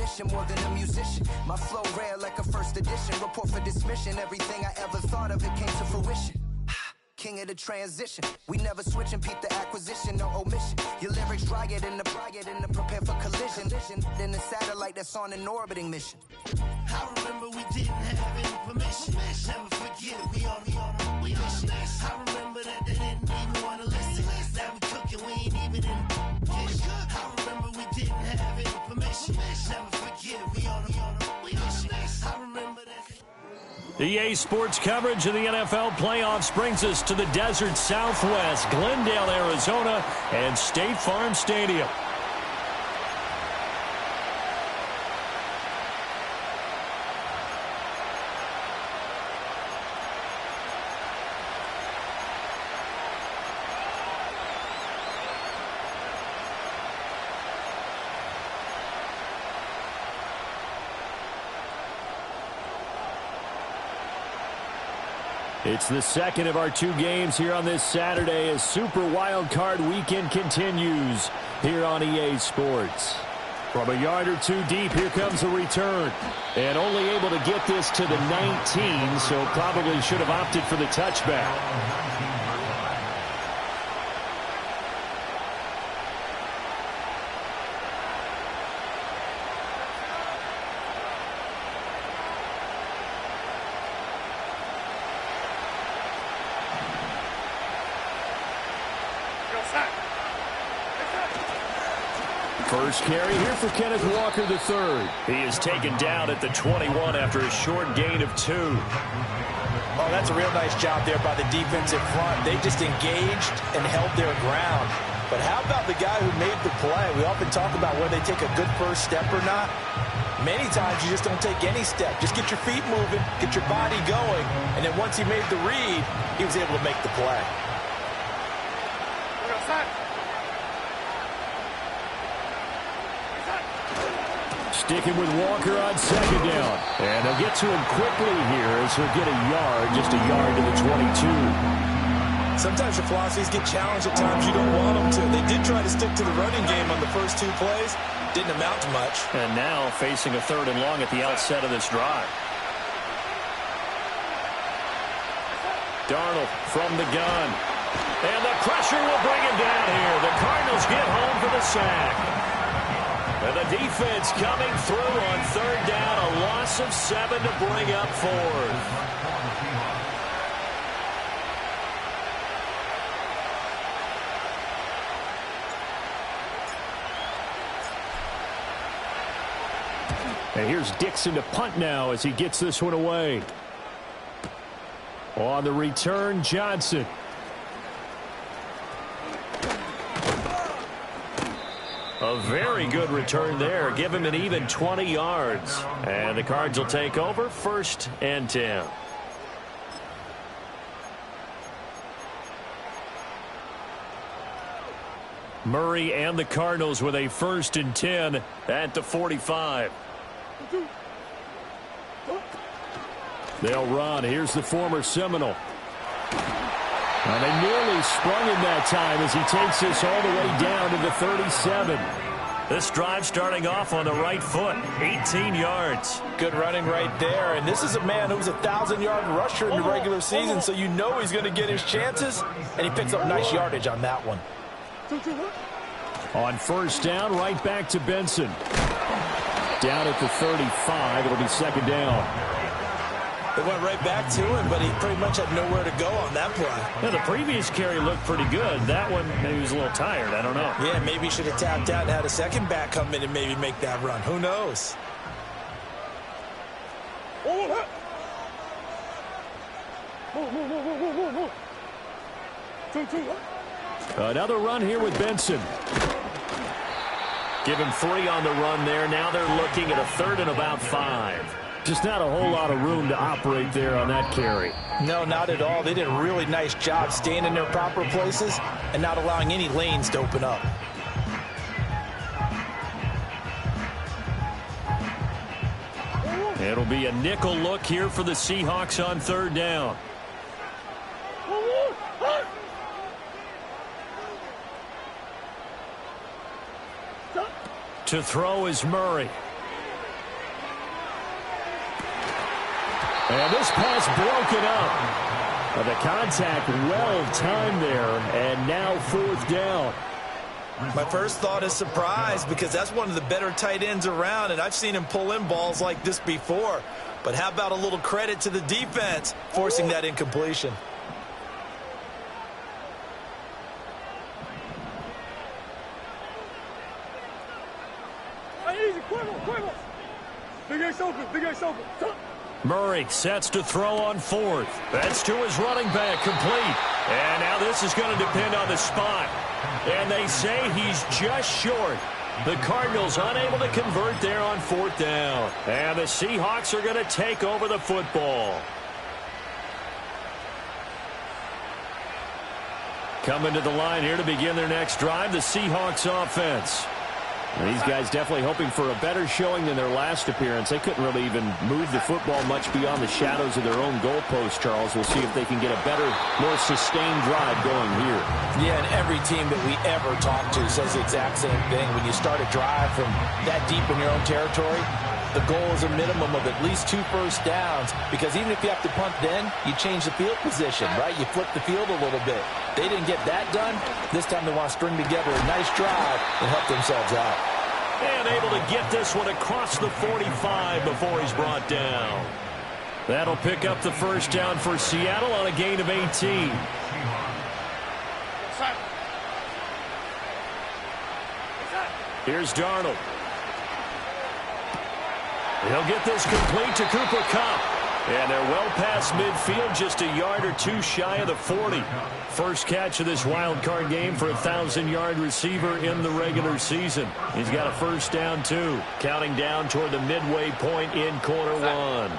definition more than a musician. My flow rare like a first edition. Report for dismission. Everything I ever thought of, it came to fruition. King of the transition. We never switch and peep the acquisition, no omission. Your lyrics dry it in the prepare for collision. Then the satellite that's on an orbiting mission. I remember we didn't have any permission. Never forget it, we on a mission. I remember that they didn't even want to listen. Now we cooking, we ain't even in the kitchen. I remember we didn't have any permission. Never forget it, we on a mission. I remember that. EA Sports coverage of the NFL playoffs brings us to the desert Southwest, Glendale, Arizona, and State Farm Stadium. It's the second of our two games here on this Saturday as Super Wild Card Weekend continues here on EA Sports. From a yard or two deep, here comes the return. And only able to get this to the 19, so probably should have opted for the touchback. First carry here for Kenneth Walker III. He is taken down at the 21 after a short gain of 2. Oh, that's a real nice job there by the defensive front. They just engaged and held their ground. But how about the guy who made the play? We often talk about whether they take a good first step or not. Many times you just don't take any step. Just get your feet moving, get your body going, and then once he made the read, he was able to make the play. Sticking with Walker on second down. And they'll get to him quickly here as he'll get a yard, just a yard to the 22. Sometimes your philosophies get challenged at times you don't want them to. They did try to stick to the running game on the first 2 plays. Didn't amount to much. And now facing a 3rd and long at the outset of this drive. Darnold from the gun. And the pressure will bring him down here. The Cardinals get home for the sack. And the defense coming through on 3rd down. A loss of 7 to bring up 4th. And here's Dixon to punt now as he gets this one away. On the return, Johnson. A very good return there. Give him an even 20 yards. And the Cards will take over 1st and 10. Murray and the Cardinals with a 1st and 10 at the 45. They'll run. Here's the former Seminole. And they nearly sprung him that time as he takes this all the way down to the 37. This drive starting off on the right foot, 18 yards. Good running right there. And this is a man who's a 1,000-yard rusher in the regular season, so you know he's going to get his chances. And he picks up nice yardage on that one. On 1st down, right back to Benson. Down at the 35, it'll be 2nd down. They went right back to him, but he pretty much had nowhere to go on that play. Yeah, the previous carry looked pretty good. That one, maybe he was a little tired. I don't know. Yeah, maybe he should have tapped out and had a second back come in and maybe make that run. Who knows? Another run here with Benson. Give him 3 on the run there. Now they're looking at a 3rd and about 5. Just not a whole lot of room to operate there on that carry. No, not at all. They did a really nice job staying in their proper places and not allowing any lanes to open up. It'll be a nickel look here for the Seahawks on 3rd down. To throw is Murray. And this pass broken up. The contact well-timed there, and now 4th down. My first thought is surprise because that's one of the better tight ends around, and I've seen him pull in balls like this before. But how about a little credit to the defense forcing that incompletion? Murray sets to throw on 4th. That's to his running back, complete. And now this is going to depend on the spot. And they say he's just short. The Cardinals unable to convert there on 4th down. And the Seahawks are going to take over the football. Coming to the line here to begin their next drive, the Seahawks offense. And these guys definitely hoping for a better showing than their last appearance. They couldn't really even move the football much beyond the shadows of their own goalpost, Charles. We'll see if they can get a better, more sustained drive going here. Yeah, and every team that we ever talk to says the exact same thing. When you start a drive from that deep in your own territory, the goal is a minimum of at least 2 first downs, because even if you have to punt then, you change the field position, right? You flip the field a little bit. They didn't get that done. This time they want to string together a nice drive and help themselves out. And able to get this one across the 45 before he's brought down. That'll pick up the first down for Seattle on a gain of 18. Here's Darnold. He'll get this complete to Cooper Kupp. And they're well past midfield, just a yard or 2 shy of the 40. First catch of this wild card game for a 1,000-yard receiver in the regular season. He's got a first down, too. Counting down toward the midway point in quarter 1.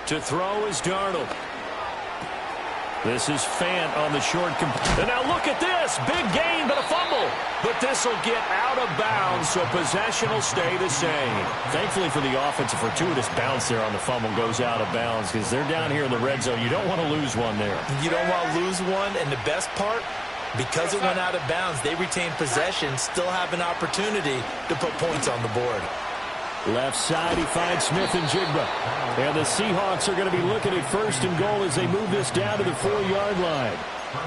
To throw is Darnold. This is Fant on the short. And now look at this. Big gain, but a fumble. But this will get out of bounds, so possession will stay the same. Thankfully for the offense, a fortuitous bounce there on the fumble goes out of bounds because they're down here in the red zone. You don't want to lose one there. You don't want to lose one, and the best part, because it went out of bounds, they retain possession, still have an opportunity to put points on the board. Left side, he finds Smith and Jigba. And the Seahawks are going to be looking at first and goal as they move this down to the 4-yard line.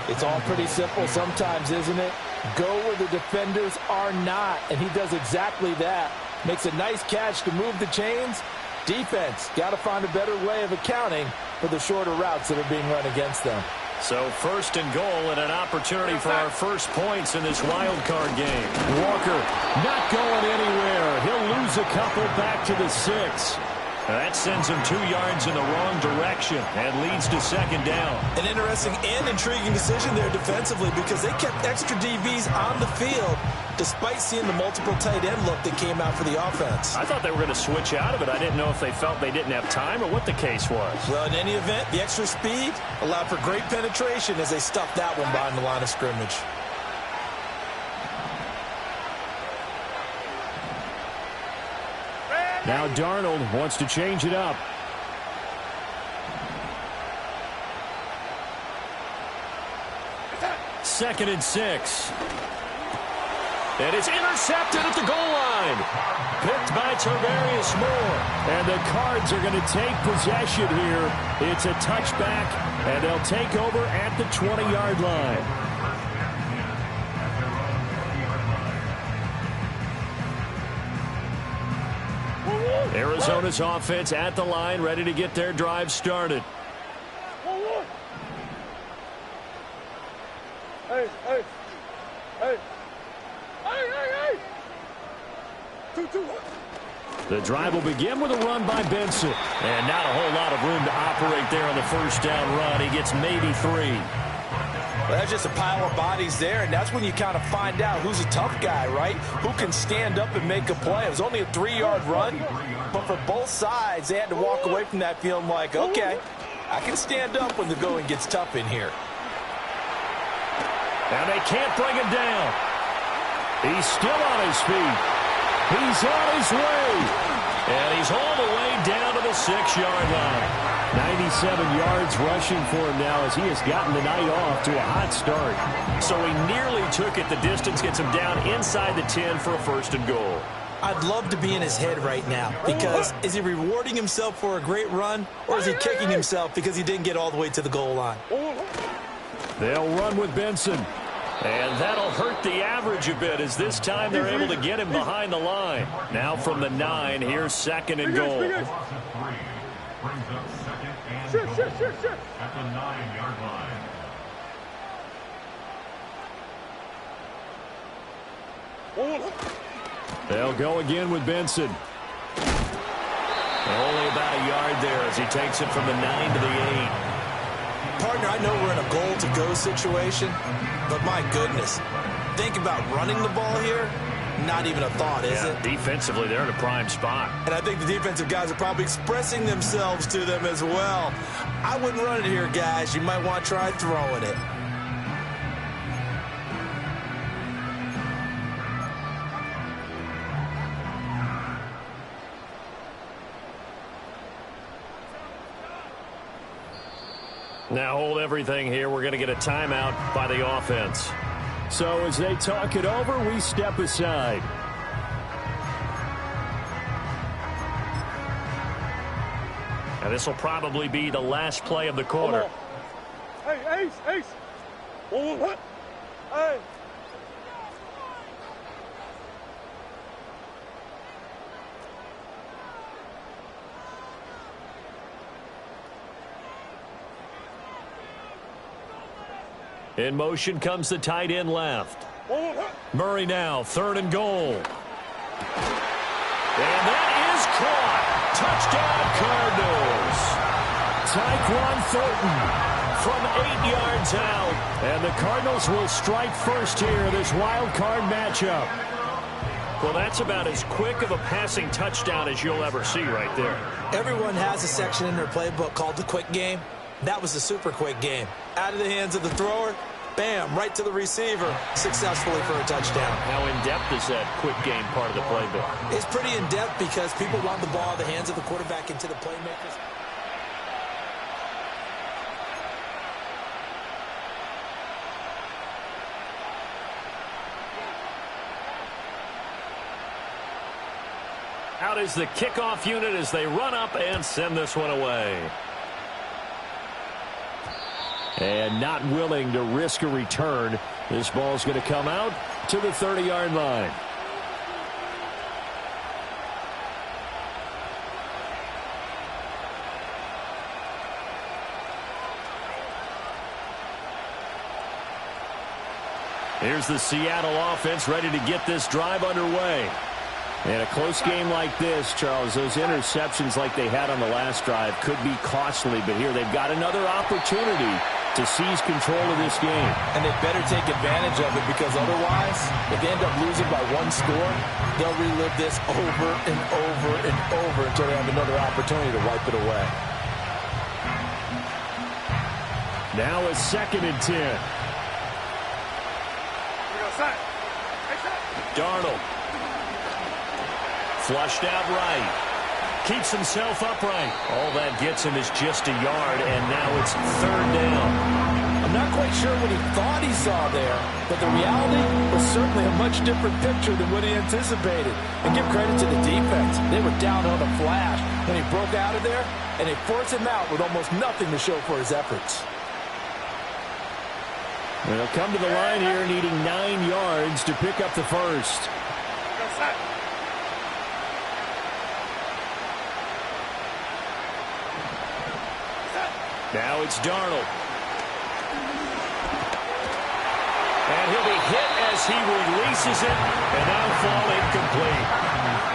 It's all pretty simple sometimes, isn't it? Go where the defenders are not, and he does exactly that. Makes a nice catch to move the chains. Defense, got to find a better way of accounting for the shorter routes that are being run against them. So first and goal and an opportunity for our first points in this wild card game. Walker not going anywhere. He'll lose a couple back to the 6. That sends him 2 yards in the wrong direction and leads to second down. An interesting and intriguing decision there defensively because they kept extra DBs on the field despite seeing the multiple tight end look that came out for the offense. I thought they were going to switch out of it. I didn't know if they felt they didn't have time or what the case was. Well, in any event, the extra speed allowed for great penetration as they stuffed that one behind the line of scrimmage. Now Darnold wants to change it up. Second and 6. And it's intercepted at the goal line. Picked by Tarvarius Moore. And the Cards are going to take possession here. It's a touchback, and they'll take over at the 20-yard line. Arizona's offense at the line, ready to get their drive started. Hey. The drive will begin with a run by Benson. And not a whole lot of room to operate there on the first down run. He gets maybe 3. Well, that's just a pile of bodies there, and that's when you kind of find out who's a tough guy, right? Who can stand up and make a play. It was only a 3-yard run, but for both sides, they had to walk away from that feeling like, okay, I can stand up when the going gets tough in here. And they can't bring him down. He's still on his feet. He's on his way. And he's all the way down to the 6-yard line. 97 yards rushing for him now as he has gotten the night off to a hot start. So he nearly took it the distance, gets him down inside the 10 for a first and goal. I'd love to be in his head right now, because is he rewarding himself for a great run, or is he kicking himself because he didn't get all the way to the goal line? They'll run with Benson. And that'll hurt the average a bit, as this time they're able to get him behind the line. Now from the 9, here's 2nd and goal. Brings up 2nd and goal at the 9-yard line. They'll go again with Benson. Only about a yard there as he takes it from the 9 to the 8. Partner, I know we're in a goal-to-go situation, but my goodness, think about running the ball here. Not even a thought, is it? Defensively, they're in a prime spot. And I think the defensive guys are probably expressing themselves to them as well. I wouldn't run it here, guys. You might want to try throwing it. Now hold everything here. We're going to get a timeout by the offense. So as they talk it over, we step aside. And this will probably be the last play of the quarter. Hey, Ace. Oh, hey. In motion comes the tight end left. Murray now, 3rd and goal. And that is caught. Touchdown, Cardinals. Tyquan Thornton from 8 yards out. And the Cardinals will strike first here in this wild card matchup. Well, that's about as quick of a passing touchdown as you'll ever see right there. Everyone has a section in their playbook called the quick game. That was the super quick game. Out of the hands of the thrower, bam, right to the receiver, successfully for a touchdown. How in-depth is that quick game part of the playbook? It's pretty in-depth because people want the ball in the hands of the quarterback into the playmakers. Out is the kickoff unit as they run up and send this one away. And not willing to risk a return. This ball's going to come out to the 30-yard line. Here's the Seattle offense ready to get this drive underway. In a close game like this, Charles, those interceptions like they had on the last drive could be costly, but here they've got another opportunity to seize control of this game. And they better take advantage of it, because otherwise, if they end up losing by 1 score, they'll relive this over and over and over until they have another opportunity to wipe it away. Now a 2nd and 10. Darnold. Flushed out right. Keeps himself upright. All that gets him is just a yard, and now it's 3rd down. I'm not quite sure what he thought he saw there, but the reality was certainly a much different picture than what he anticipated. And give credit to the defense. They were down on a flash when he broke out of there, and they forced him out with almost nothing to show for his efforts. They'll come to the line here needing 9 yards to pick up the first. Now it's Darnold. And he'll be hit as he releases it, and that'll fall incomplete.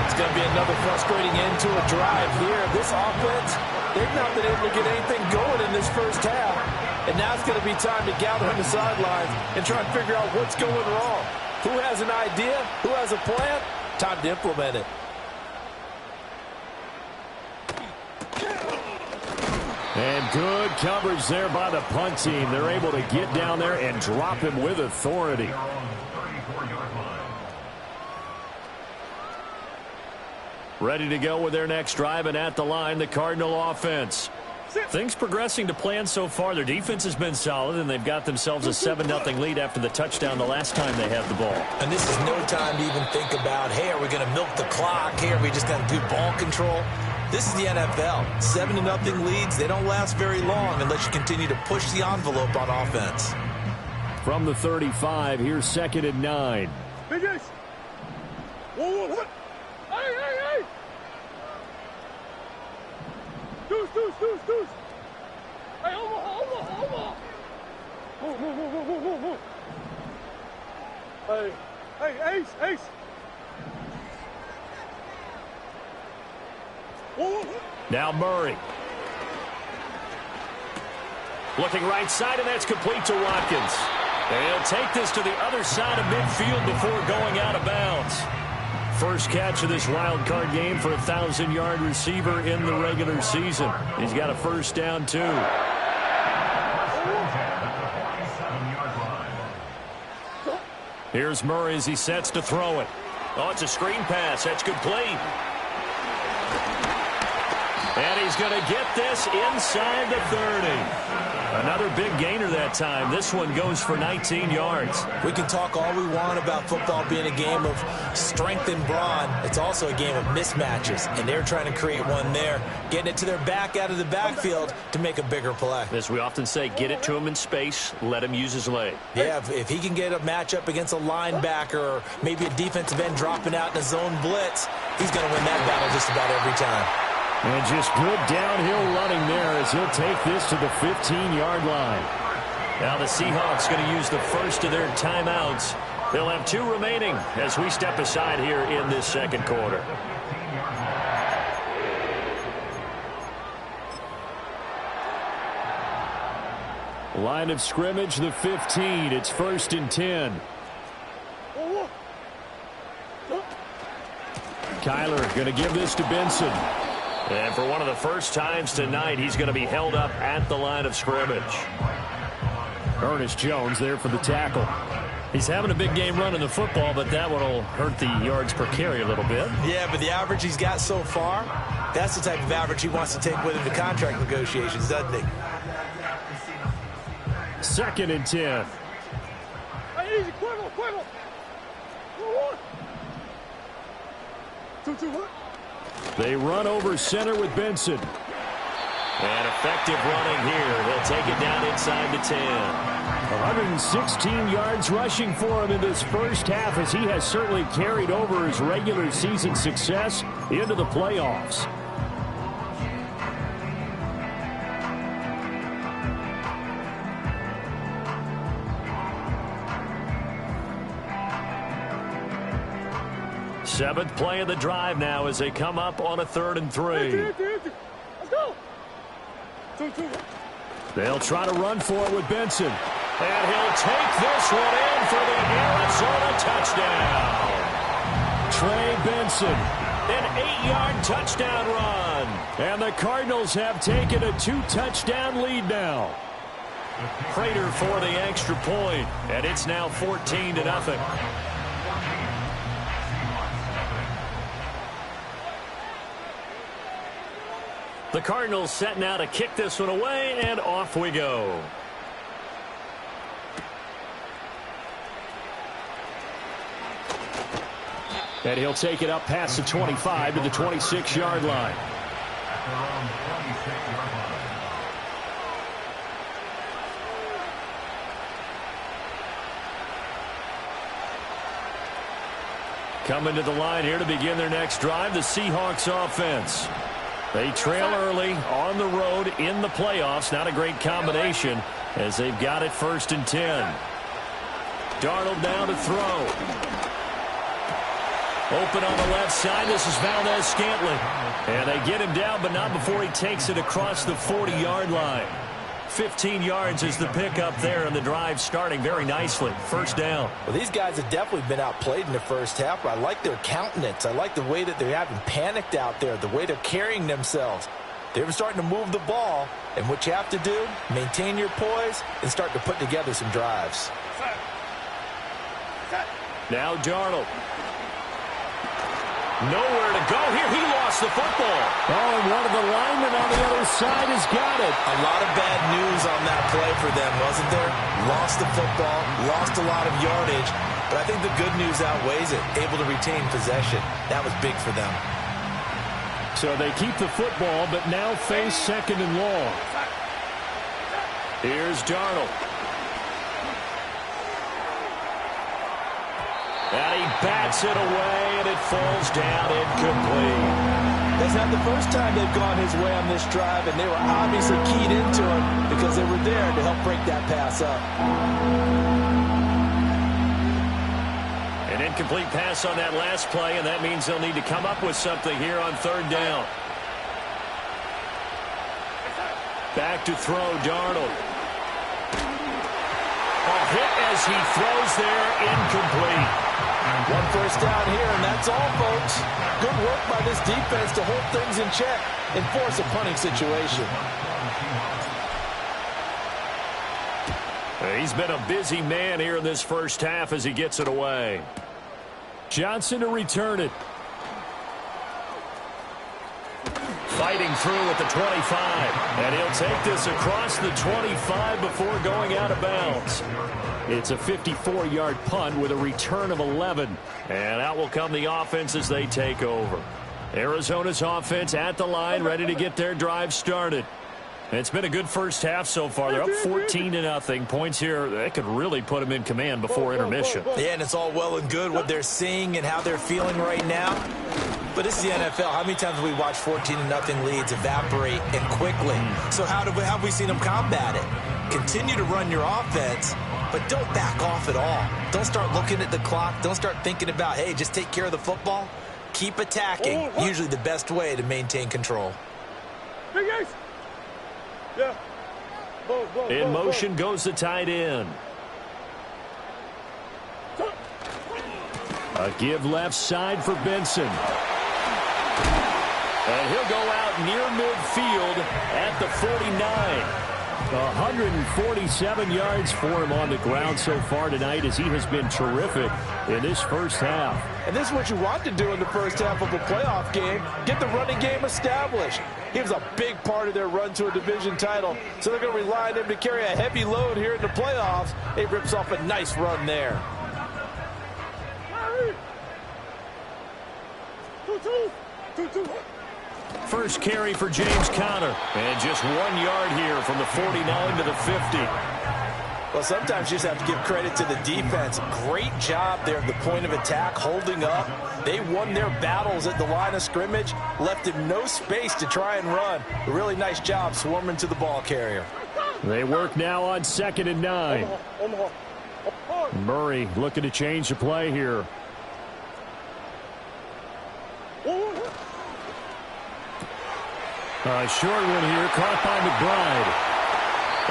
It's going to be another frustrating end to a drive here. This offense, they've not been able to get anything going in this first half. And now it's going to be time to gather on the sidelines and try and figure out what's going wrong. Who has an idea? Who has a plan? Time to implement it. And good coverage there by the punt team. They're able to get down there and drop him with authority. Ready to go with their next drive, and at the line, the Cardinal offense. Things progressing to plan so far. Their defense has been solid, and they've got themselves a 7-0 lead after the touchdown the last time they had the ball. And this is no time to even think about, hey, are we going to milk the clock? Hey, are we just going to do ball control? This is the NFL. 7-0 leads, they don't last very long unless you continue to push the envelope on offense. From the 35, here's 2nd and 9. Big Ace. Whoa. Hey. Deuce. Hey, Omaha. Whoa. Hey, Ace. Whoa. Now Murray. Looking right side, and that's complete to Watkins. And he'll take this to the other side of midfield before going out of bounds. First catch of this wild card game for a 1,000-yard receiver in the regular season. He's got a first down, too. Here's Murray as he sets to throw it. Oh, it's a screen pass. That's complete. And he's going to get this inside the 30. Another big gainer that time. This one goes for 19 yards. We can talk all we want about football being a game of strength and brawn. It's also a game of mismatches, and they're trying to create one there, getting it to their back out of the backfield to make a bigger play. As we often say, get it to him in space, let him use his leg. Yeah, if he can get a matchup against a linebacker or maybe a defensive end dropping out in a zone blitz, he's going to win that battle just about every time. And just good downhill running there as he'll take this to the 15-yard line. Now the Seahawks going to use the first of their timeouts. They'll have 2 remaining as we step aside here in this second quarter. Line of scrimmage, the 15. It's 1st and 10. Kyler going to give this to Benson. And for one of the first times tonight, he's going to be held up at the line of scrimmage. Ernest Jones there for the tackle. He's having a big game running the football, but that one will hurt the yards per carry a little bit. Yeah, but the average he's got so far, that's the type of average he wants to take with him to contract negotiations, doesn't he? 2nd and 10. Hey, easy, Quavo. 2-2, what? They run over center with Benson. And effective running here. He'll take it down inside the 10. 116 yards rushing for him in this first half as he has certainly carried over his regular season success into the playoffs. Seventh play of the drive now as they come up on a 3rd and 3. Let's go. 2-2. They'll try to run for it with Benson. And he'll take this one in for the Arizona touchdown. Trey Benson, an 8-yard touchdown run. And the Cardinals have taken a 2-touchdown lead now. Prater for the extra point, and it's now 14-0. The Cardinals set now to kick this one away, and off we go. And he'll take it up past the 25 to the 26-yard line. Coming to the line here to begin their next drive, the Seahawks offense. They trail early on the road in the playoffs. Not a great combination as they've got it 1st and 10. Darnold now to throw. Open on the left side. This is Valdez-Scantling. And they get him down, but not before he takes it across the 40-yard line. 15 yards is the pickup there, and the drive starting very nicely. First down. Well, these guys have definitely been outplayed in the first half, but I like their countenance. I like the way that they're having panicked out there, the way they're carrying themselves. They're starting to move the ball, and what you have to do, maintain your poise and start to put together some drives. Now Darnold. Nowhere to go here. He lost the football. Oh, and one of the linemen on the other side has got it. A lot of bad news on that play for them, wasn't there? Lost the football, lost a lot of yardage, but I think the good news outweighs it. Able to retain possession. That was big for them. So they keep the football, but now face second and long. Here's Darnold. And he bats it away, and it falls down incomplete. That's not the first time they've gone his way on this drive, and they were obviously keyed into him because they were there to help break that pass up. An incomplete pass on that last play, and that means they'll need to come up with something here on third down. Back to throw, Darnold. Hit as he throws there, incomplete. One first down here, and that's all, folks. Good work by this defense to hold things in check and force a punting situation. He's been a busy man here in this first half as he gets it away. Johnson to return it. Fighting through at the 25. And he'll take this across the 25 before going out of bounds. It's a 54-yard punt with a return of 11. And out will come the offense as they take over. Arizona's offense at the line, ready to get their drive started. It's been a good first half so far. They're up 14-0. Points here, that could really put them in command before intermission. Yeah, and it's all well and good what they're seeing and how they're feeling right now. But this is the NFL. How many times have we watched 14-0 leads evaporate and quickly? So how have we seen them combat it? Continue to run your offense, but don't back off at all. Don't start looking at the clock. Don't start thinking about, hey, just take care of the football. Keep attacking. Usually the best way to maintain control. Yeah. In motion goes the tight end. A give left side for Benson. And he'll go out near midfield at the 49. 147 yards for him on the ground so far tonight as he has been terrific in this first half. And this is what you want to do in the first half of a playoff game. Get the running game established. He was a big part of their run to a division title. So they're going to rely on him to carry a heavy load here in the playoffs. He rips off a nice run there. First carry for James Conner. And just 1 yard here from the 49 to the 50. Well, sometimes you just have to give credit to the defense. Great job there at the point of attack, holding up. They won their battles at the line of scrimmage, left him no space to try and run. A really nice job swarming to the ball carrier. They work now on 2nd and 9. Murray looking to change the play here. Short one here, caught by McBride.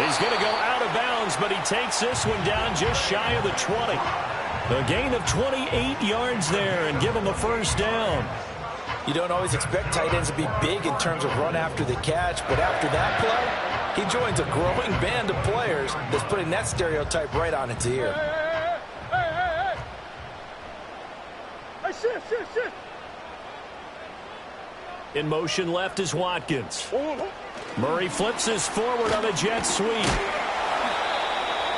He's going to go out of bounds, but he takes this one down just shy of the 20. A gain of 28 yards there and give him a first down. You don't always expect tight ends to be big in terms of run after the catch, but after that play, he joins a growing band of players that's putting that stereotype right on its ear. Hey, shit. In motion left is Watkins. Murray flips this forward on a jet sweep.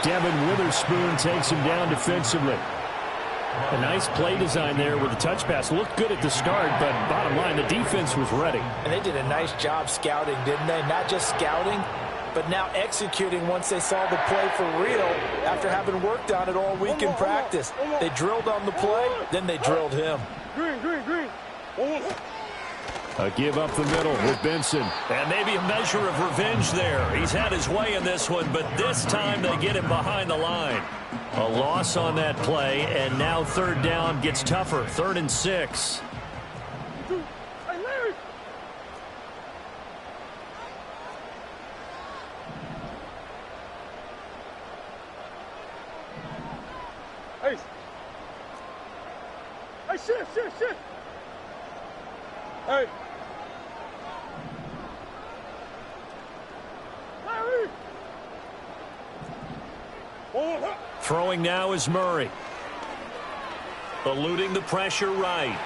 Devin Witherspoon takes him down defensively. A nice play design there with the touch pass. Looked good at the start, but bottom line, the defense was ready. And they did a nice job scouting, didn't they? Not just scouting, but now executing once they saw the play for real after having worked on it all week in practice. They drilled on the play, then they drilled him. Green. A give up the middle with Benson. And maybe a measure of revenge there. He's had his way in this one, but this time they get him behind the line. A loss on that play, and now third down gets tougher. 3rd and 6. Hey, Larry. Hey, shit. Hey. Larry. Throwing now is Murray. Eluding the pressure right.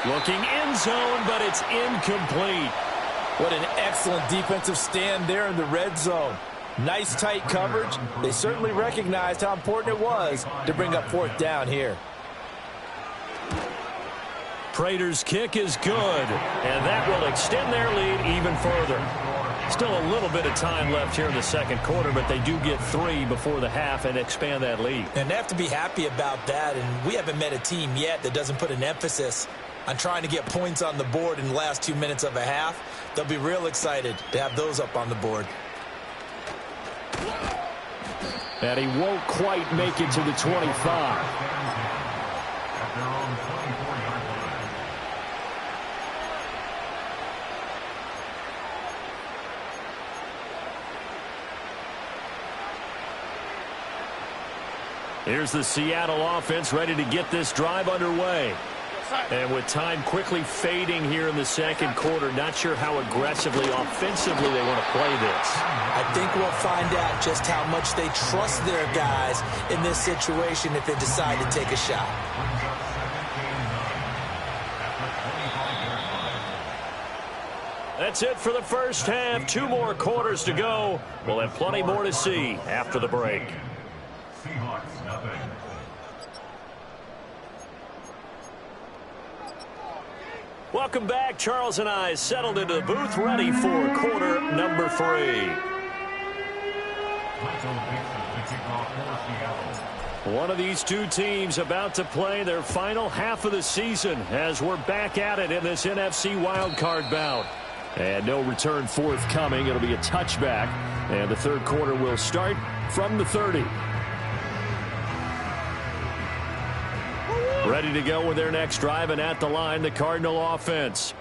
Looking end zone, but it's incomplete. What an excellent defensive stand there in the red zone. Nice tight coverage. They certainly recognized how important it was to bring up fourth down here. Prater's kick is good, and that will extend their lead even further. Still a little bit of time left here in the second quarter, but they do get 3 before the half and expand that lead. And they have to be happy about that, and we haven't met a team yet that doesn't put an emphasis on trying to get points on the board in the last 2 minutes of a half. They'll be real excited to have those up on the board. And he won't quite make it to the 25. Here's the Seattle offense ready to get this drive underway. And with time quickly fading here in the second quarter, not sure how aggressively, offensively they want to play this. I think we'll find out just how much they trust their guys in this situation if they decide to take a shot. That's it for the first half. 2 more quarters to go. We'll have plenty more to see after the break. Welcome back. Charles and I settled into the booth, ready for quarter number 3. One of these two teams about to play their final half of the season as we're back at it in this NFC wildcard bout. And no return forthcoming. It'll be a touchback. And the third quarter will start from the 30. Ready to go with their next drive, and at the line, the Cardinal offense.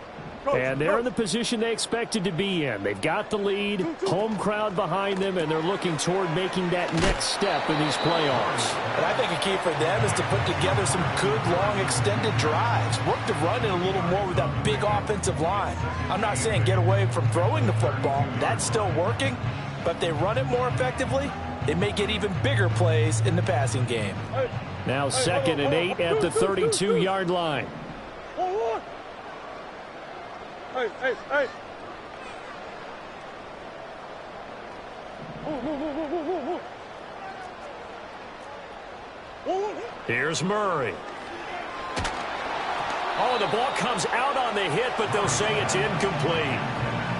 And they're in the position they expected to be in. They've got the lead, home crowd behind them, and they're looking toward making that next step in these playoffs. And I think a key for them is to put together some good, long, extended drives. Work the run in a little more with that big offensive line. I'm not saying get away from throwing the football. That's still working. But if they run it more effectively, they may get even bigger plays in the passing game. Now 2nd and 8 at the 32-yard line. Hey. Here's Murray. Oh, the ball comes out on the hit, but they'll say it's incomplete.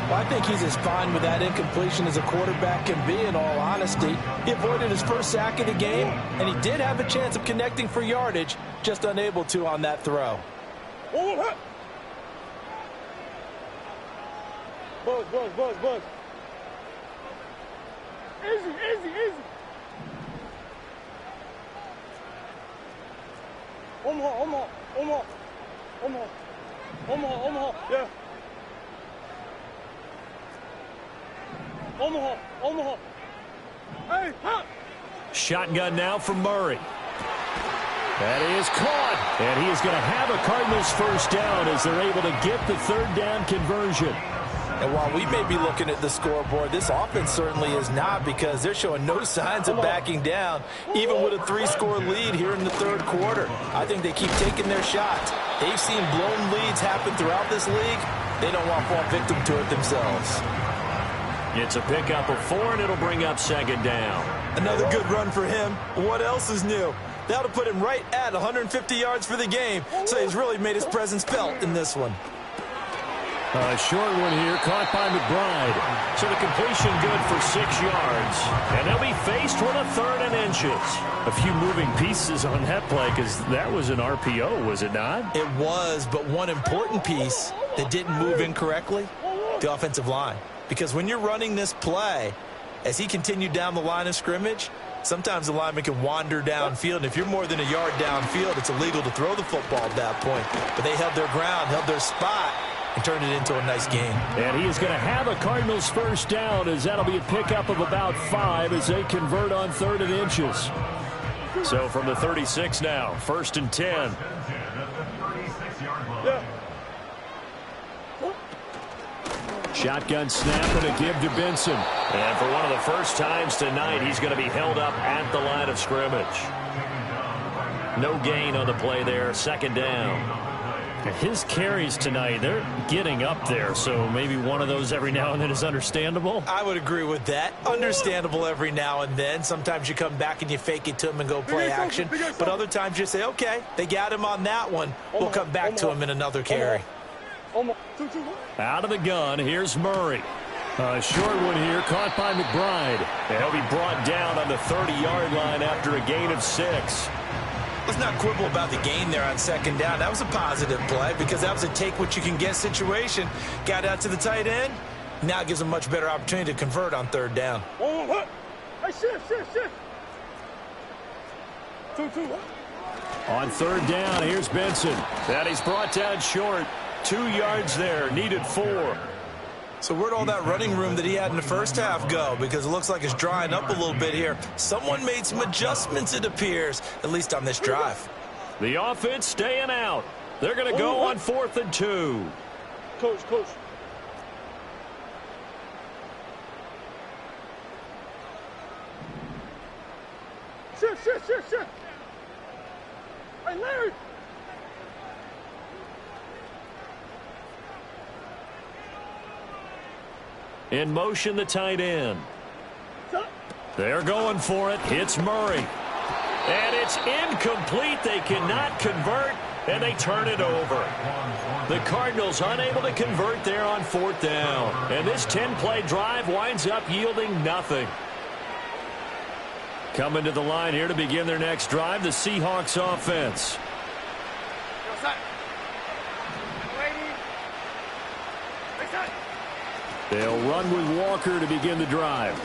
Well, I think he's as fine with that incompletion as a quarterback can be, in all honesty. He avoided his first sack of the game, and he did have a chance of connecting for yardage, just unable to on that throw. Buzz. Easy. Omaha, yeah. Omaha. Hey, huh? Shotgun now from Murray. That is caught, and he is going to have a Cardinals first down as they're able to get the third down conversion. And while we may be looking at the scoreboard, this offense certainly is not, because they're showing no signs of backing down, even with a 3-score lead here in the third quarter. I think they keep taking their shots. They've seen blown leads happen throughout this league. They don't want to fall victim to it themselves. It's a pickup of 4, and it'll bring up 2nd down. Another good run for him. What else is new? That'll put him right at 150 yards for the game, so he's really made his presence felt in this one. A short one here, caught by McBride. So the completion good for 6 yards. And they'll be faced with a 3rd and inches. A few moving pieces on that play, because that was an RPO, was it not? It was, but one important piece that didn't move incorrectly, the offensive line. Because when you're running this play, as he continued down the line of scrimmage, sometimes the lineman can wander downfield. And if you're more than a yard downfield, it's illegal to throw the football at that point. But they held their ground, held their spot, and turned it into a nice game. And he is going to have a Cardinals first down, as that'll be a pickup of about 5 as they convert on 3rd and inches. So from the 36 now, 1st and 10. Shotgun snap and a give to Benson. And for one of the first times tonight, he's going to be held up at the line of scrimmage. No gain on the play there, 2nd down. His carries tonight, they're getting up there, so maybe one of those every now and then is understandable. I would agree with that. Understandable every now and then. Sometimes you come back and you fake it to him and go play action. But other times you say, okay, they got him on that one. We'll come back to him in another carry. Out of the gun, here's Murray. A short one here, caught by McBride. And he'll be brought down on the 30-yard line after a gain of 6. Let's not quibble about the gain there on second down. That was a positive play because that was a take-what-you-can-get situation. Got out to the tight end. Now it gives a much better opportunity to convert on third down. Hey, shift. 2. On third down, here's Benson. And he's brought down short. 2 yards there, needed 4. So where'd all that running room that he had in the first half go? Because it looks like it's drying up a little bit here. Someone made some adjustments, it appears, at least on this drive. The offense staying out. They're going to go on 4th and 2. Coach. Shift. Hey, Larry. In motion, the tight end. They're going for it. Hits Murray. And it's incomplete. They cannot convert, and they turn it over. The Cardinals unable to convert there on 4th down. And this 10-play drive winds up yielding nothing. Coming to the line here to begin their next drive, the Seahawks offense. They'll run with Walker to begin the drive.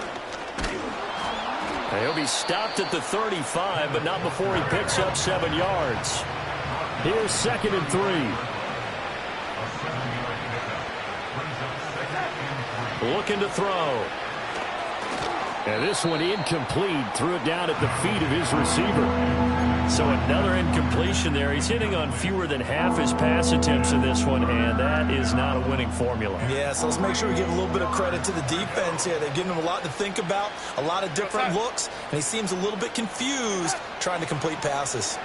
He'll be stopped at the 35, but not before he picks up 7 yards. Here's 2nd and 3. Looking to throw. And this one incomplete. Threw it down at the feet of his receiver. So another incompletion there. He's hitting on fewer than half his pass attempts in this one, and that is not a winning formula. Yeah, so let's make sure we give a little bit of credit to the defense here. They've given him a lot to think about, a lot of different looks, and he seems a little bit confused trying to complete passes.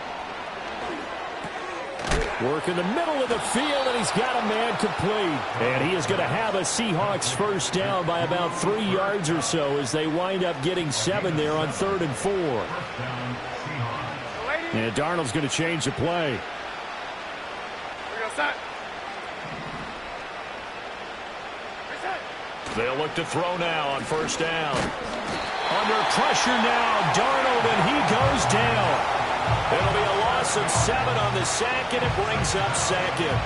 Work in the middle of the field, and he's got a man complete. And he is going to have a Seahawks first down by about 3 yards or so as they wind up getting 7 there on 3rd and 4. And Darnold's going to change the play. They'll look to throw now on 1st down. Under pressure now, Darnold, and he goes down. It'll be a loss of 7 on the sack, and it brings up 2nd.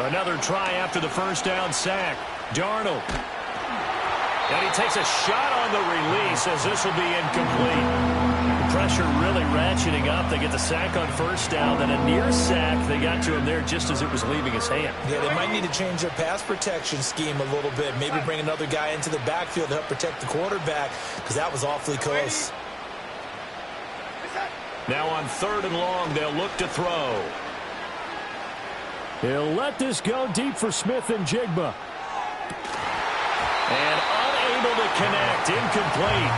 Another try after the 1st down sack. Darnold. And he takes a shot on the release as this will be incomplete. The pressure really ratcheting up. They get the sack on 1st down, then a near sack. They got to him there just as it was leaving his hand. Yeah, they might need to change their pass protection scheme a little bit. Maybe bring another guy into the backfield to help protect the quarterback, because that was awfully close. Now on 3rd and long, they'll look to throw. He'll let this go deep for Smith and Jigba. And unable to connect, incomplete.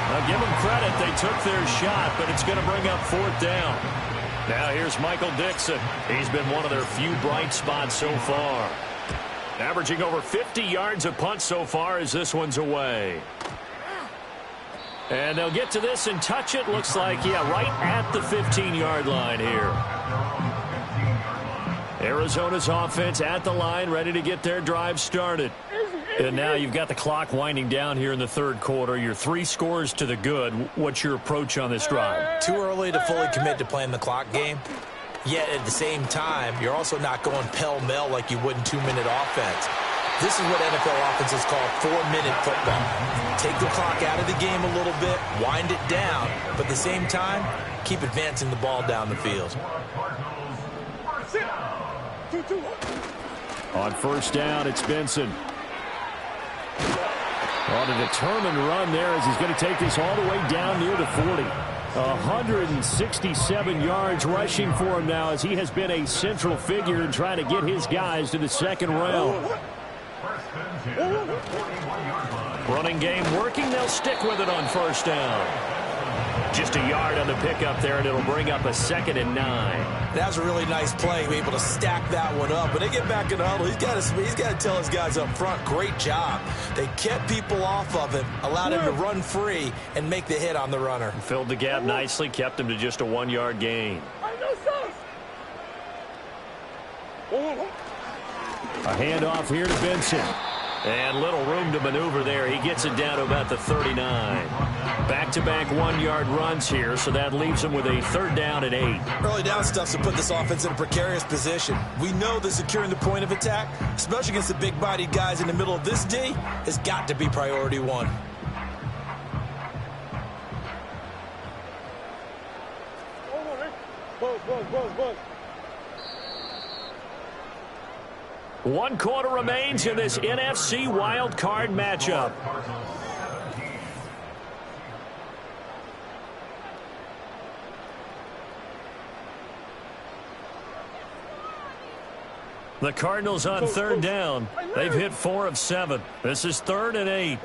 Now give them credit, they took their shot, but it's going to bring up 4th down. Now here's Michael Dixon. He's been one of their few bright spots so far. Averaging over 50 yards a punt so far as this one's away. And they'll get to this and touch it. Looks like, yeah, right at the 15-yard line here. Arizona's offense at the line, ready to get their drive started. And now you've got the clock winding down here in the 3rd quarter. You're 3 scores to the good. What's your approach on this drive? Too early to fully commit to playing the clock game. Yet at the same time, you're also not going pell-mell like you would in 2-minute offense. This is what NFL offenses call 4-minute football. Take the clock out of the game a little bit, wind it down, but at the same time, keep advancing the ball down the field. On 1st down, it's Benson. On a determined run there as he's going to take this all the way down near the 40. 167 yards rushing for him now as he has been a central figure in trying to get his guys to the 2nd round. Running game working. They'll stick with it on 1st down. Just a yard on the pickup there, and it'll bring up a 2nd and 9. That was a really nice play, to be able to stack that one up. When they get back in the huddle, he's got to tell his guys up front, great job. They kept people off of him, allowed him to run free, and make the hit on the runner. Filled the gap nicely, kept him to just a 1-yard gain. A handoff here to Benson. And little room to maneuver there. He gets it down to about the 39. Back-to-back 1-yard runs here, so that leaves him with a 3rd down and 8. Early down stuff to put this offense in a precarious position. We know that securing the point of attack, especially against the big-bodied guys in the middle of this D, has got to be priority 1. Buzz. 1 quarter remains in this NFC wild card matchup. The Cardinals on 3rd down. They've hit 4 of 7. This is 3rd and 8.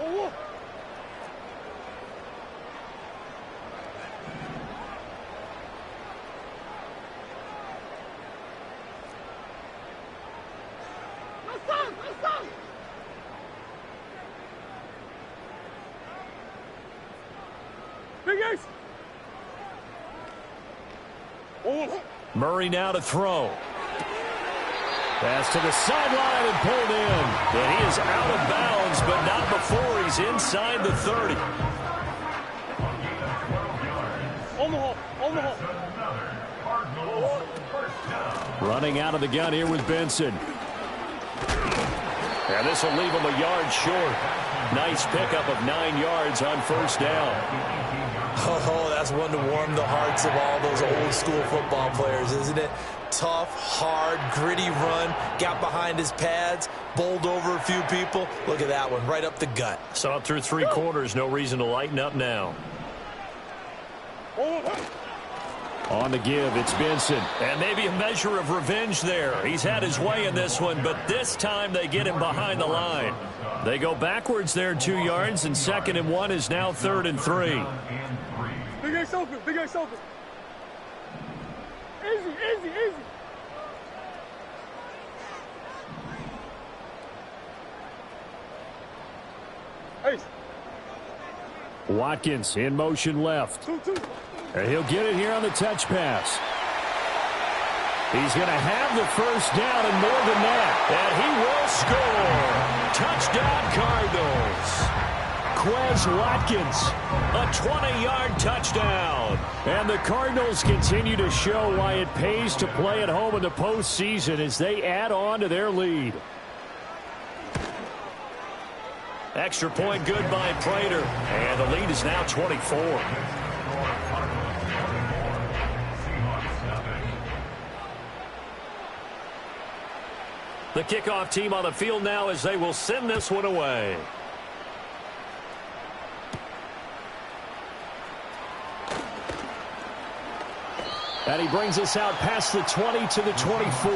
Murray now to throw. Pass to the sideline and pulled in. And he is out of bounds, but not before he's inside the 30. Omaha. Running out of the gun here with Benson. And this will leave him a yard short. Nice pickup of 9 yards on 1st down. Oh, that's one to warm the hearts of all those old school football players, isn't it? Tough, hard, gritty run, got behind his pads, bowled over a few people. Look at that one, right up the gut. Saw it through 3 quarters, no reason to lighten up now. On the give, it's Benson. And maybe a measure of revenge there. He's had his way in this one, but this time they get him behind the line. They go backwards there 2 yards, and 2nd and 1 is now 3rd and 3. Big X open. Easy. Ace. Watkins in motion left. 2. And he'll get it here on the touch pass. He's going to have the 1st down and more than that. And he will score. Touchdown, Cardinals. Quez Watkins, a 20-yard touchdown. And the Cardinals continue to show why it pays to play at home in the postseason as they add on to their lead. Extra point good by Prater. And the lead is now 24. The kickoff team on the field now as they will send this one away. And he brings us out past the 20 to the 24.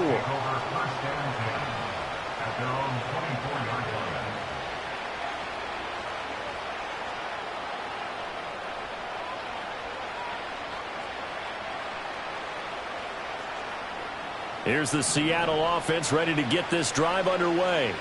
Here's the Seattle offense ready to get this drive underway.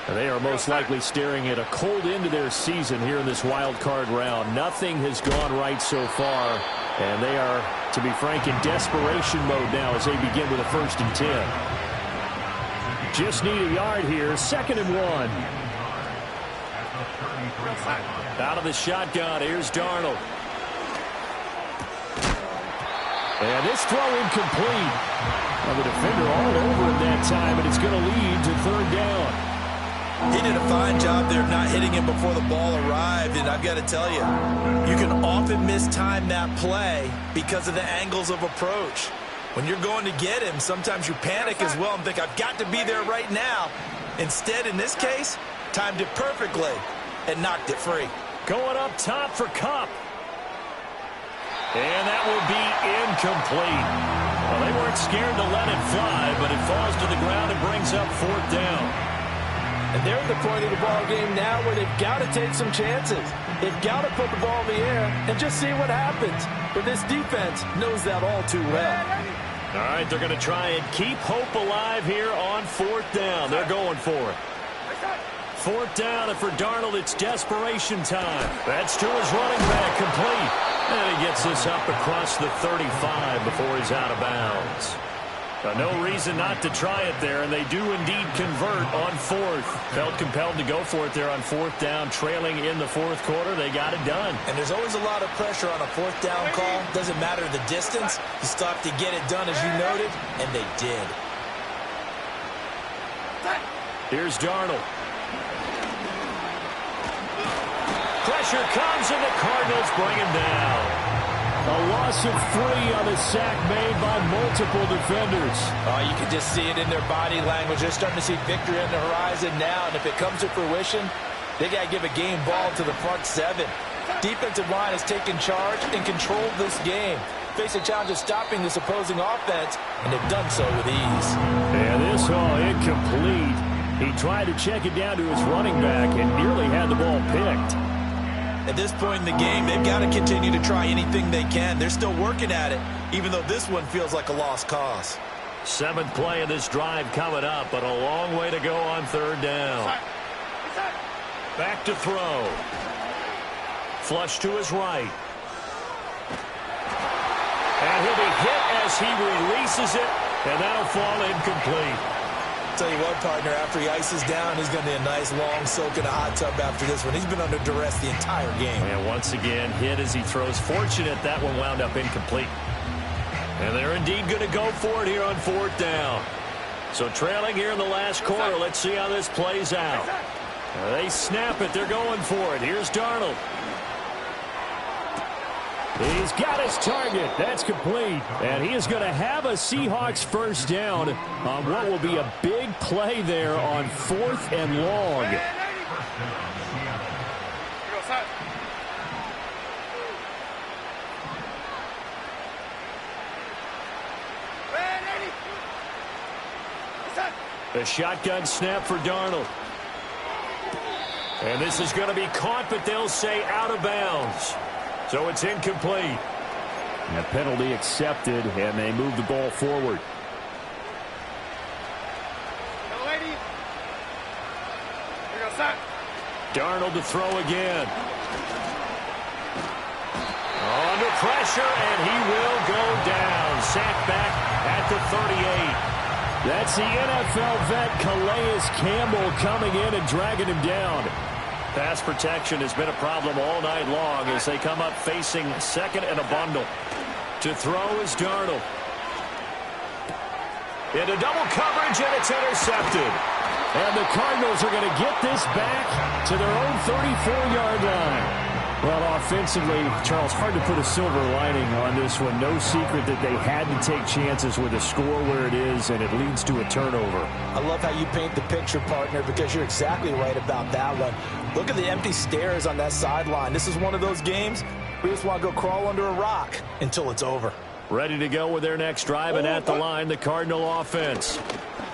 And they are most likely staring at a cold end to their season here in this wild card round. Nothing has gone right so far. And they are, to be frank, in desperation mode now as they begin with a 1st and 10. Just need a yard here. 2nd and 1. Out of the shotgun. Here's Darnold. And this throw incomplete. Well, the defender all over him that time, and it's going to lead to 3rd down. He did a fine job there of not hitting him before the ball arrived, and I've got to tell you, you can often mistime that play because of the angles of approach. When you're going to get him, sometimes you panic as well and think, I've got to be there right now. Instead, in this case, timed it perfectly and knocked it free. Going up top for Kupp. And that will be incomplete. Well, they weren't scared to let it fly, but it falls to the ground and brings up 4th down. And they're at the point of the ball game now where they've got to take some chances. They've got to put the ball in the air and just see what happens. But this defense knows that all too well. All right, they're going to try and keep hope alive here on 4th down. They're going for it. 4th down, and for Darnold, it's desperation time. That's to his running back, complete. And he gets this up across the 35 before he's out of bounds. No reason not to try it there, and they do indeed convert on 4th. Felt compelled to go for it there on 4th down, trailing in the 4th quarter. They got it done. And there's always a lot of pressure on a 4th down call. Doesn't matter the distance. You still have to get it done, as you noted, and they did. Here's Darnold. Pressure comes, and the Cardinals bring him down. A loss of 3 on the sack made by multiple defenders. You can just see it in their body language. They're starting to see victory on the horizon now, and if it comes to fruition, they got to give a game ball to the front 7. Defensive line has taken charge and controlled this game. Face a challenge of stopping this opposing offense, and they've done so with ease. And this all incomplete. He tried to check it down to his running back and nearly had the ball picked. At this point in the game, they've got to continue to try anything they can. They're still working at it, even though this one feels like a lost cause. 7th play of this drive coming up, but a long way to go on 3rd down. Back to throw. Flush to his right. And he'll be hit as he releases it, and that'll fall incomplete. Tell you what, partner, after he ices down, he's going to be a nice long soak in a hot tub after this one. He's been under duress the entire game. And once again, hit as he throws. Fortunate that one wound up incomplete. And they're indeed going to go for it here on 4th down. So trailing here in the last quarter, let's see how this plays out. They snap it. They're going for it. Here's Darnold. He's got his target. That's complete. And he is going to have a Seahawks 1st down on what will be a big play there on 4th and long. The shotgun snap for Darnold. And this is going to be caught, but they'll say out of bounds. So it's incomplete. And a penalty accepted, and they move the ball forward. Darnold to throw again. Under pressure, and he will go down. Sacked back at the 38. That's the NFL vet Calais Campbell coming in and dragging him down. Pass protection has been a problem all night long as they come up facing 2nd and a bundle. To throw is Darnold. Into double coverage, and it's intercepted. And the Cardinals are going to get this back to their own 34-yard line. Well, offensively, Charles, hard to put a silver lining on this one. No secret that they had to take chances with a score where it is, and it leads to a turnover. I love how you paint the picture, partner, because you're exactly right about that one. Look at the empty stares on that sideline. This is one of those games where you just want to go crawl under a rock until it's over. Ready to go with their next drive, and at the line, the Cardinal offense.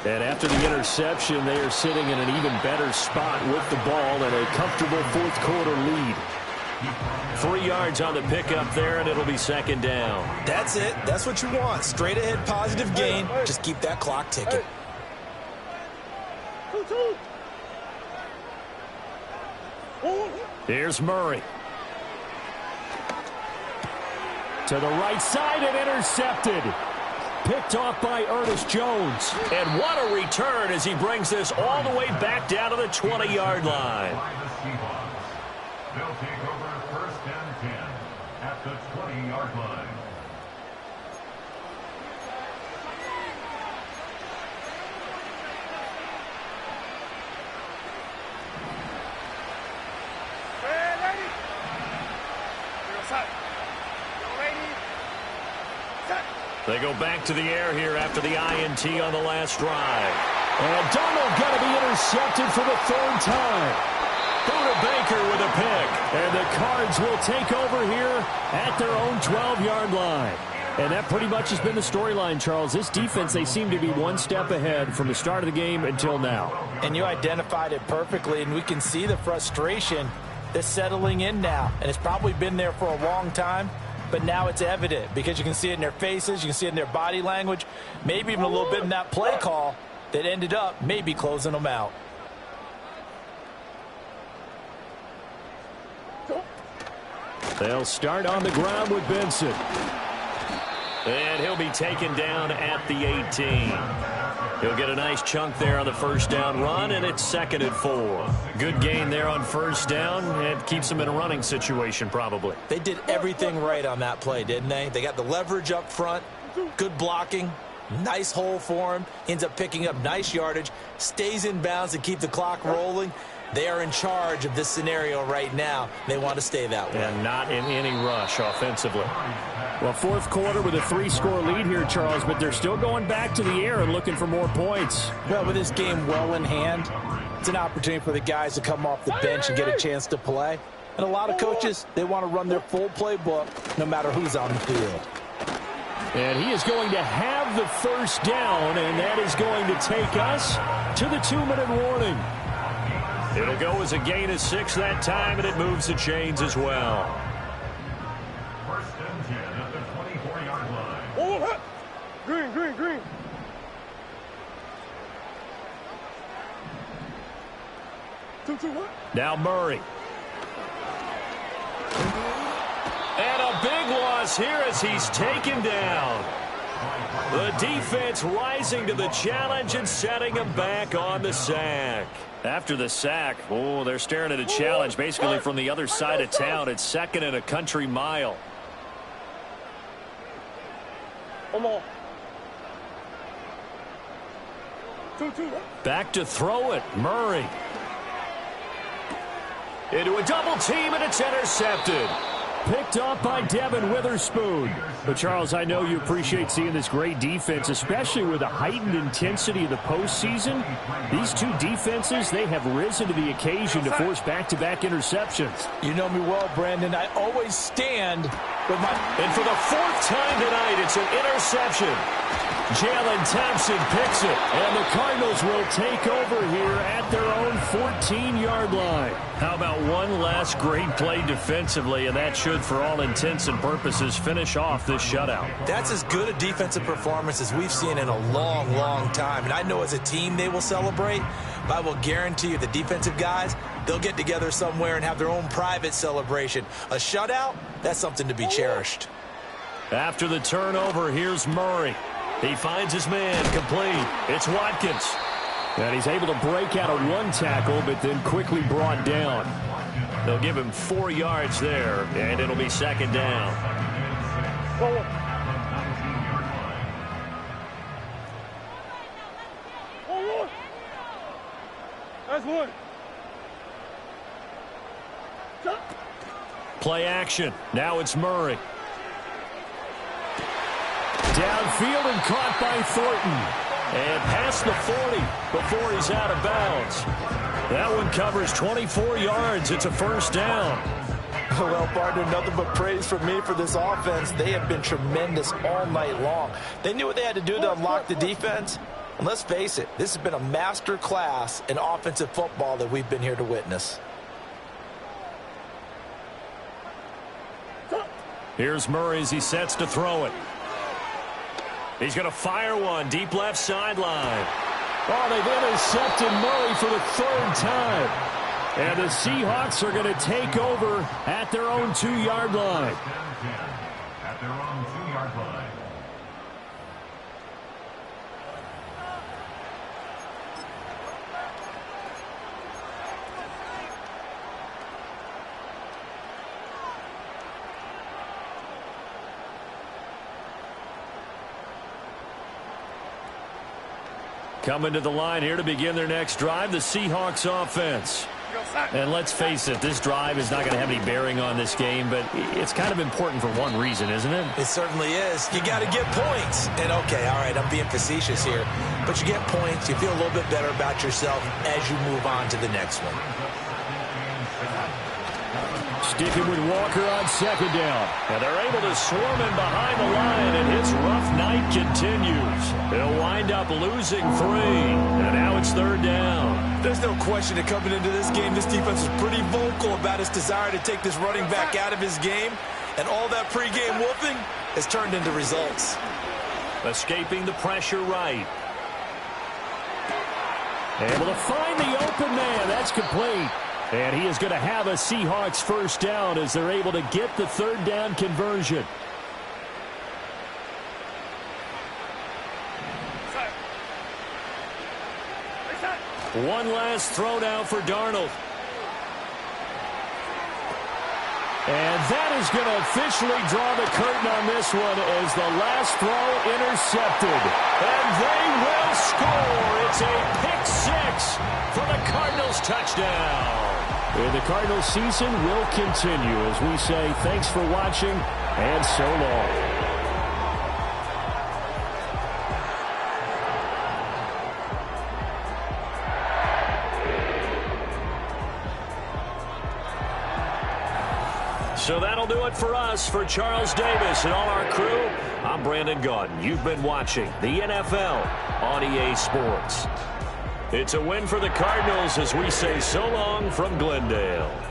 And after the interception, they are sitting in an even better spot with the ball and a comfortable 4th quarter lead. 3 yards on the pickup there, and it'll be 2nd down. That's it. That's what you want. Straight ahead, positive gain. Just keep that clock ticking. Here's Murray. To the right side and intercepted. Picked off by Ernest Jones. And what a return as he brings this all the way back down to the 20-yard line. They'll take over 1st and 10 at the 20-yard line. They go back to the air here after the INT on the last drive. And Darnold got to be intercepted for the 3rd time. Buda Baker with a pick. And the Cards will take over here at their own 12-yard line. And that pretty much has been the storyline, Charles. This defense, they seem to be one step ahead from the start of the game until now. And you identified it perfectly, and we can see the frustration They're settling in now, and it's probably been there for a long time, but now it's evident because you can see it in their faces, you can see it in their body language, maybe even a little bit in that play call that ended up maybe closing them out. They'll start on the ground with Benson. And he'll be taken down at the 18. He'll get a nice chunk there on the first down run, and it's 2nd and 4. Good gain there on first down. It keeps him in a running situation probably. They did everything right on that play, didn't they? They got the leverage up front, good blocking, nice hole for him, ends up picking up nice yardage, stays in bounds to keep the clock rolling. They are in charge of this scenario right now. They want to stay that way. And not in any rush offensively. Well, fourth quarter with a 3-score lead here, Charles, but they're still going back to the air and looking for more points. Well, with this game well in hand, it's an opportunity for the guys to come off the bench and get a chance to play. And a lot of coaches, they want to run their full playbook no matter who's on the field. And he is going to have the first down, and that is going to take us to the 2-minute warning. It'll go as a gain of 6 that time, and it moves the chains as well. First and 10 at the 24-yard line. Oh, green, green, green. Two, what? Now Murray. And a big loss here as he's taken down. The defense rising to the challenge and setting him back on the sack. After the sack, oh, they're staring at a challenge basically from the other side of town. It's 2nd and a country mile. Come on. Two, Back to throw it, Murray. Into a double team, and it's intercepted. Picked off by Devin Witherspoon. But, Charles, I know you appreciate seeing this great defense, especially with the heightened intensity of the postseason. These two defenses, they have risen to the occasion to force back-to-back interceptions. You know me well, Brandon. I always stand with my... And for the 4th time tonight, it's an interception. Jalen Thompson picks it, and the Cardinals will take over here at their own 14-yard line. How about one last great play defensively, and that should, for all intents and purposes, finish off this shutout. That's as good a defensive performance as we've seen in a long, long time. And I know as a team they will celebrate, but I will guarantee you the defensive guys, they'll get together somewhere and have their own private celebration. A shutout, that's something to be cherished. After the turnover, here's Murray. He finds his man complete. It's Watkins. And he's able to break out of one tackle, but then quickly brought down. They'll give him 4 yards there, and it'll be 2nd down. That's one. Play action. Now it's Murray. Downfield and caught by Thornton. And past the 40 before he's out of bounds. That one covers 24 yards. It's a first down. Well, partner, nothing but praise from me for this offense. They have been tremendous all night long. They knew what they had to do to unlock the defense. And let's face it, this has been a master class in offensive football that we've been here to witness. Here's Murray as he sets to throw it. He's going to fire one deep left sideline. Oh, they've intercepted Murray for the 3rd time. And the Seahawks are going to take over at their own 2-yard line. At their own 2-yard line. Coming to the line here to begin their next drive, the Seahawks offense. And let's face it, this drive is not going to have any bearing on this game, but it's kind of important for one reason, isn't it? It certainly is. You got to get points. And, okay, all right, I'm being facetious here. But you get points, you feel a little bit better about yourself as you move on to the next one. Sticking with Walker on 2nd down. And they're able to swarm him behind the line, and his rough night fight continues. They'll wind up losing 3. And now it's 3rd down. There's no question that coming into this game, this defense was pretty vocal about its desire to take this running back out of his game. And all that pregame whooping has turned into results. Escaping the pressure right. Able to find the open man. That's complete. And he is going to have a Seahawks first down as they're able to get the 3rd down conversion. One last throw now for Darnold. And that is going to officially draw the curtain on this one as the last throw intercepted. And they will score. It's a pick 6 for the Cardinals touchdown. And the Cardinals season will continue as we say thanks for watching and so long. So that'll do it for us. For Charles Davis and all our crew, I'm Brandon Gaudin. You've been watching the NFL on EA Sports. It's a win for the Cardinals as we say so long from Glendale.